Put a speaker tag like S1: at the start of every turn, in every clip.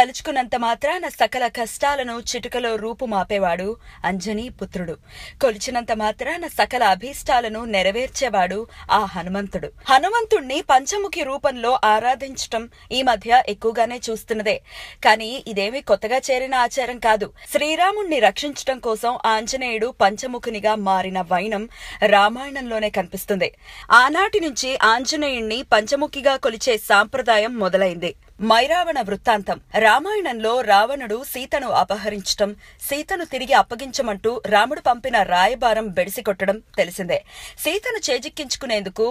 S1: తలుచుకున్నంత మాత్రాన సకల కష్టాలను చిటికలో రూపుమాపేవాడు అంజనీ పుత్రుడు. కొలిచినంత మాత్రాన సకల అభీష్టాలను నెరవేర్చేవాడు ఆ హనుమంతుడు. హనుమంతుణ్ణి పంచముఖి రూపంలో ఆరాధించటం ఈ మధ్య ఎక్కువగానే చూస్తున్నదే. కానీ ఇదేమీ కొత్తగా చేరిన ఆచారం కాదు. శ్రీరాముణ్ణి రక్షించటం కోసం ఆంజనేయుడు పంచముఖునిగా మారిన వైనం రామాయణంలోనే కనిపిస్తుంది. ఆనాటి నుంచి ఆంజనేయుణ్ణి పంచముఖిగా కొలిచే సాంప్రదాయం మొదలైంది. మైరావణ వృత్తాంతం. రామాయణంలో రావణుడు సీతను అపహరించటం, సీతను తిరిగి అప్పగించమంటూ రాముడు పంపిన రాయబారం బెడిసికొట్టడం తెలిసిందే. సీతను చేజిక్కించుకునేందుకు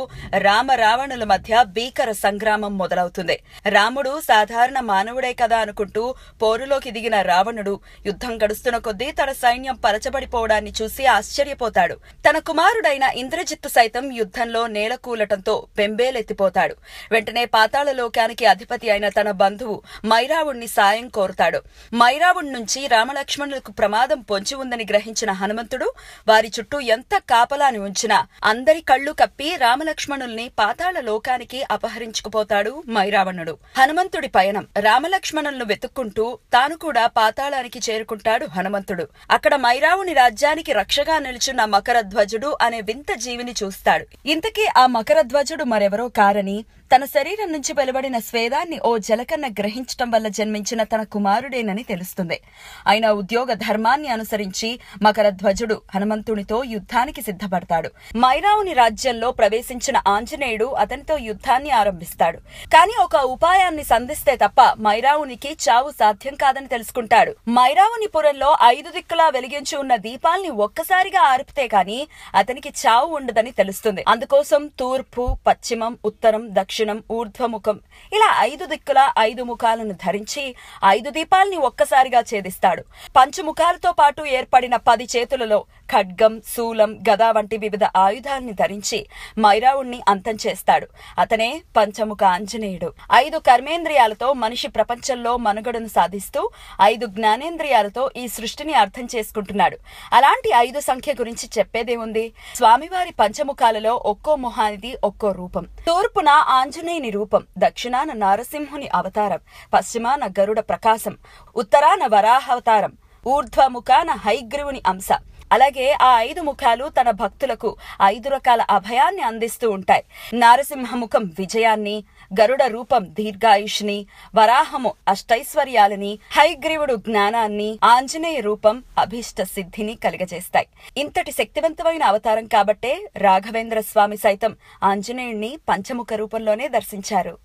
S1: రావణుల మధ్య భీకర సంగ్రామం మొదలవుతుంది. రాముడు సాధారణ మానవుడే కదా అనుకుంటూ పోరులోకి దిగిన రావణుడు యుద్ధం గడుస్తున్న కొద్దీ తన సైన్యం పరచబడిపోవడాన్ని చూసి ఆశ్చర్యపోతాడు. తన కుమారుడైన ఇంద్రజిత్తు సైతం యుద్ధంలో నేలకూలటంతో బెంబేలెత్తిపోతాడు. వెంటనే పాతాళలోకానికి అధిపతి అయిన తన బంధువు మైరావుణ్ణి సాయం కోరుతాడు. మైరావుణ్ణి నుంచి రామలక్ష్మణులకు ప్రమాదం పొంచి ఉందని గ్రహించిన హనుమంతుడు వారి చుట్టూ ఎంత కాపలాని ఉంచినా అందరి కళ్లు కప్పి రామలక్ష్మణుల్ని పాతాళ లోకానికి అపహరించుకుపోతాడు మైరావణుడు. హనుమంతుడి పయనం. రామలక్ష్మణులను వెతుక్కుంటూ తాను కూడా పాతాళానికి చేరుకుంటాడు హనుమంతుడు. అక్కడ మైరావుని రాజ్యానికి రక్షగా నిలుచున్న మకరధ్వజుడు అనే వింత జీవిని చూస్తాడు. ఇంతకీ ఆ మకరధ్వజుడు మరెవరో కారని, తన శరీరం నుంచి వెలువడిన స్వేదాన్ని ఓ జలకన్న గ్రహించటం వల్ల జన్మించిన తన కుమారుడేనని తెలుస్తుంది. ఆయన ఉద్యోగ ధర్మాన్ని అనుసరించి మకరధ్వజుడు హనుమంతునితో యుద్ధానికి సిద్ధపడతాడు. మైరావుని రాజ్యంలో ప్రవేశించిన ఆంజనేయుడు అతనితో యుద్ధాన్ని ఆరంభిస్తాడు. కాని ఒక ఉపాయాన్ని సంధిస్తే తప్ప మైరావునికి చావు సాధ్యం కాదని తెలుసుకుంటాడు. మైరావుని పురంలో 5 దిక్కులా వెలిగించి ఉన్న దీపాల్ని ఒక్కసారిగా ఆర్పితే కాని అతనికి చావు ఉండదని తెలుస్తుంది. అందుకోసం తూర్పు, పశ్చిమం, ఉత్తరం, దక్షిణం, ఊర్ధ్వముఖం ఇలా 5 దిక్కులా 5 ముఖాలను ధరించి 5 దీపాల్ని ఒక్కసారిగా ఛేదిస్తాడు. పంచముఖాలతో పాటు ఏర్పడిన 10 చేతులలో ఖడ్గం, శూలం, గద వంటి వివిధ ఆయుధాల్ని ధరించి మైరావుణ్ణి అంతం చేస్తాడు. అతనే పంచముఖ ఆంజనేయుడు. 5 కర్మేంద్రియాలతో మనిషి ప్రపంచంలో మనుగడను సాధిస్తూ 5 జ్ఞానేంద్రియాలతో ఈ సృష్టిని అర్థం చేసుకుంటున్నాడు. అలాంటి 5 సంఖ్య గురించి చెప్పేదేముంది? స్వామివారి పంచముఖాలలో ఒక్కో మొహానిది ఒక్కో రూపం. తూర్పున ఆంజనేయుని రూపం, దక్షిణాన నారసింహుని అవతారం, పశ్చిమాన గరుడ ప్రకాశం, ఉత్తరాన వరాహావతారం, ఊర్ధ్వముఖాన హయగ్రీవుని అంశ. అలాగే ఆ 5 ముఖాలు తన భక్తులకు 5 రకాల అభయాన్ని అందిస్తూ ఉంటాయి. నారసింహముఖం విజయాన్ని, గరుడ రూపం దీర్ఘాయుష్ని, వరాహము అష్టైశ్వర్యాలని, హయగ్రీవుడు జ్ఞానాన్ని, ఆంజనేయ రూపం అభీష్ట సిద్ధిని కలుగజేస్తాయి. ఇంతటి శక్తివంతమైన అవతారం కాబట్టే రాఘవేంద్ర స్వామి సైతం ఆంజనేయుణ్ణి పంచముఖ రూపంలోనే దర్శించారు.